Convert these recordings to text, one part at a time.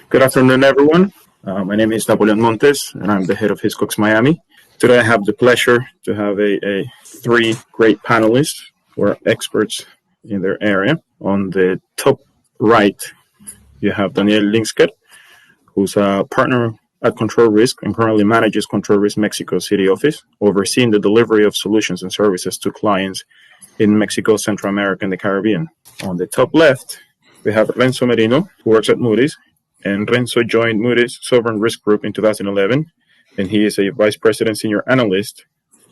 Good afternoon, everyone. My name is Napoleon Montes, and I'm the head of Hiscox Miami. Today, I have the pleasure to have a three great panelists who are experts in their area. On the top right, you have Daniel Linsket, who's a partner at Control Risk and currently manages Control Risk Mexico City office, overseeing the delivery of solutions and services to clients in Mexico, Central America, and the Caribbean. On the top left, we have Renzo Merino, who works at Moody's. And Renzo joined Moody's Sovereign Risk Group in 2011, and he is a Vice President Senior Analyst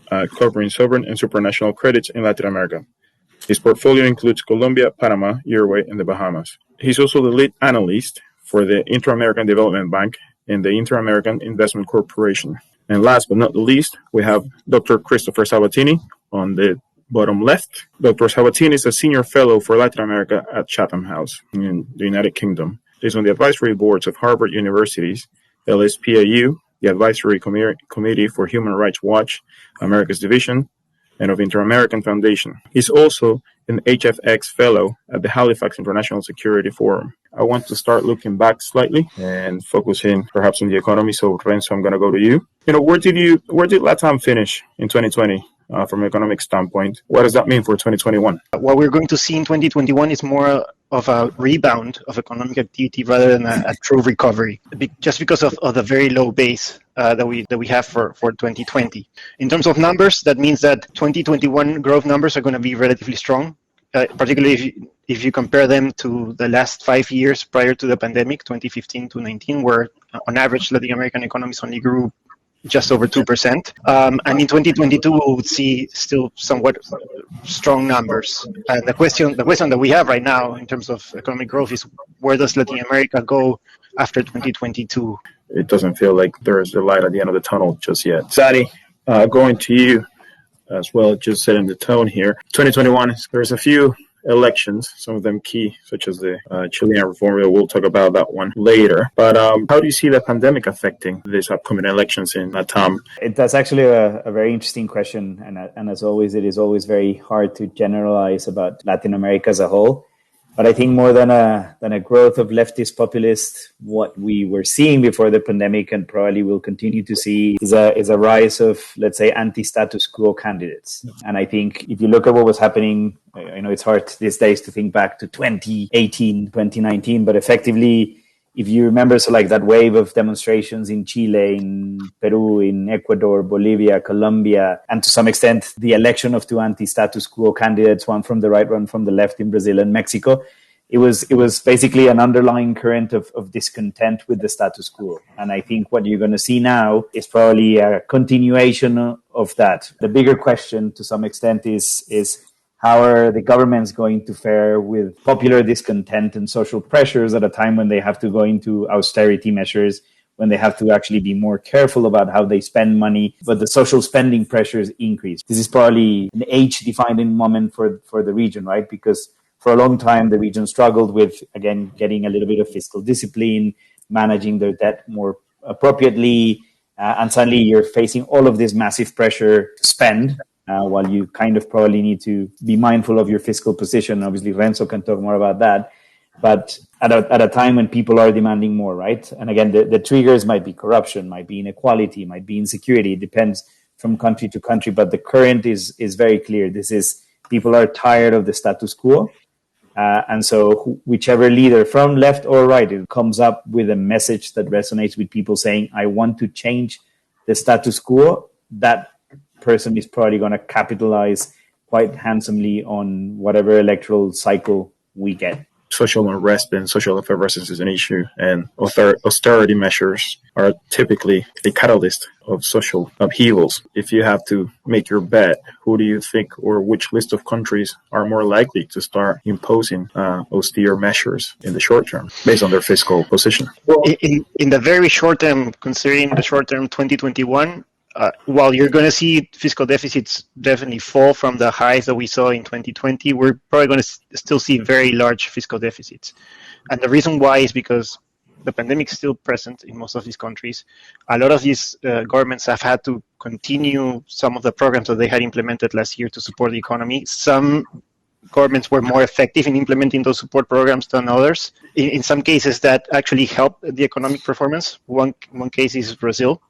covering sovereign and supranational credits in Latin America. His portfolio includes Colombia, Panama, Uruguay, and the Bahamas. He's also the lead analyst for the Inter-American Development Bank and the Inter-American Investment Corporation. And last but not the least, we have Dr. Christopher Sabatini on the bottom left. Dr. Sabatini is a Senior Fellow for Latin America at Chatham House in the United Kingdom. He's on the advisory boards of Harvard University's LSPAU, the Advisory Committee for Human Rights Watch, America's Division, and of Inter-American Foundation. He's also an HFX Fellow at the Halifax International Security Forum. I want to start looking back slightly and focusing perhaps on the economy. So, Renzo, I'm going to go to you. Where did LATAM finish in 2020? From an economic standpoint, what does that mean for 2021? What we're going to see in 2021 is more of a rebound of economic activity rather than a true recovery, just because of the very low base that we have for 2020. In terms of numbers, that means that 2021 growth numbers are going to be relatively strong, particularly if you compare them to the last 5 years prior to the pandemic, 2015 to 19, where on average Latin American economies only grew just over 2%. And in 2022, we would see still somewhat strong numbers. And the question that we have right now in terms of economic growth is, where does Latin America go after 2022? It doesn't feel like there's a light at the end of the tunnel just yet. Sadi, going to you as well, just setting the tone here. 2021, there's a few elections, some of them key, such as the Chilean reform bill. We'll talk about that one later. But how do you see the pandemic affecting these upcoming elections in LATAM? That's actually a very interesting question. And as always, it is always very hard to generalize about Latin America as a whole. But I think more than a growth of leftist populists, what we were seeing before the pandemic and probably will continue to see is a rise of, let's say, anti-status quo candidates. And I think if you look at what was happening, I know it's hard these days to think back to 2018, 2019, but effectively, if you remember, so like that wave of demonstrations in Chile, in Peru, in Ecuador, Bolivia, Colombia, and to some extent, the election of two anti-status quo candidates, one from the right, one from the left in Brazil and Mexico, it was basically an underlying current of discontent with the status quo. And I think what you're going to see now is probably a continuation of that. The bigger question to some extent is how are the governments going to fare with popular discontent and social pressures at a time when they have to go into austerity measures, when they have to actually be more careful about how they spend money, but the social spending pressures increase. This is probably an age-defining moment for the region, right? Because for a long time, the region struggled with, again, getting a little bit of fiscal discipline, managing their debt more appropriately, and suddenly you're facing all of this massive pressure to spend, while you kind of probably need to be mindful of your fiscal position. Obviously, Renzo can talk more about that. But at a time when people are demanding more, right? And again, the triggers might be corruption, might be inequality, might be insecurity. It depends from country to country. But the current is very clear. This is, people are tired of the status quo. And so whichever leader from left or right, it comes up with a message that resonates with people saying, I want to change the status quo, that person is probably going to capitalize quite handsomely on whatever electoral cycle we get. Social unrest and social effervescence is an issue, and austerity measures are typically a catalyst of social upheavals. If you have to make your bet, who do you think or which list of countries are more likely to start imposing austere measures in the short term based on their fiscal position? Well, in the very short term, considering the short term 2021, while you're going to see fiscal deficits definitely fall from the highs that we saw in 2020, we're probably going to still see very large fiscal deficits. And the reason why is because the pandemic is still present in most of these countries. A lot of these governments have had to continue some of the programs that they had implemented last year to support the economy. Some governments were more effective in implementing those support programs than others. In some cases, that actually helped the economic performance. One case is Brazil,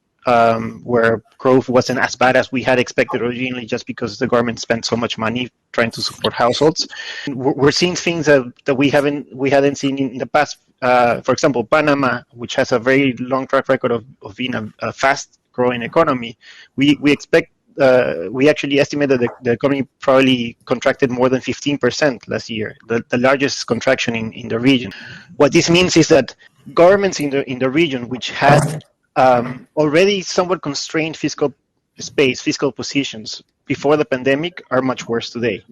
where growth wasn't as bad as we had expected originally, just because the government spent so much money trying to support households. We're seeing things that we hadn't seen in the past. For example, Panama, which has a very long track record of being a fast-growing economy, we actually estimate that the economy probably contracted more than 15% last year, the largest contraction in the region. What this means is that governments in the region, which had already somewhat constrained fiscal space, fiscal positions before the pandemic, are much worse today.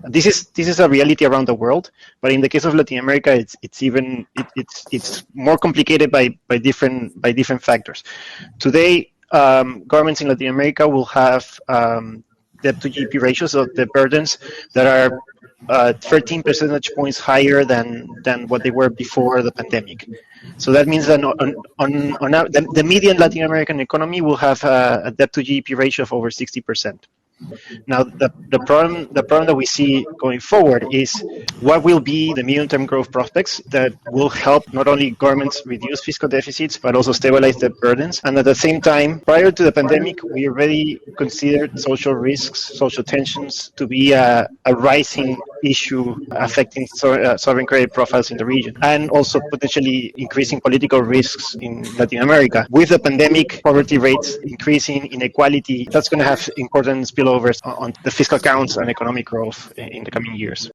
This is a reality around the world, but in the case of Latin America, it's more complicated by different factors. Today, governments in Latin America will have debt to GDP ratios of the burdens that are 13 percentage points higher than what they were before the pandemic. So that means that the median Latin American economy will have a debt to GDP ratio of over 60%. Now, the problem that we see going forward is what will be the medium-term growth prospects that will help not only governments reduce fiscal deficits, but also stabilize the burdens. And at the same time, prior to the pandemic, we already considered social risks, social tensions to be a rising issue affecting sovereign credit profiles in the region, and also potentially increasing political risks in Latin America. With the pandemic, poverty rates increasing, inequality, that's going to have important spillovers on the fiscal accounts and economic growth in the coming years.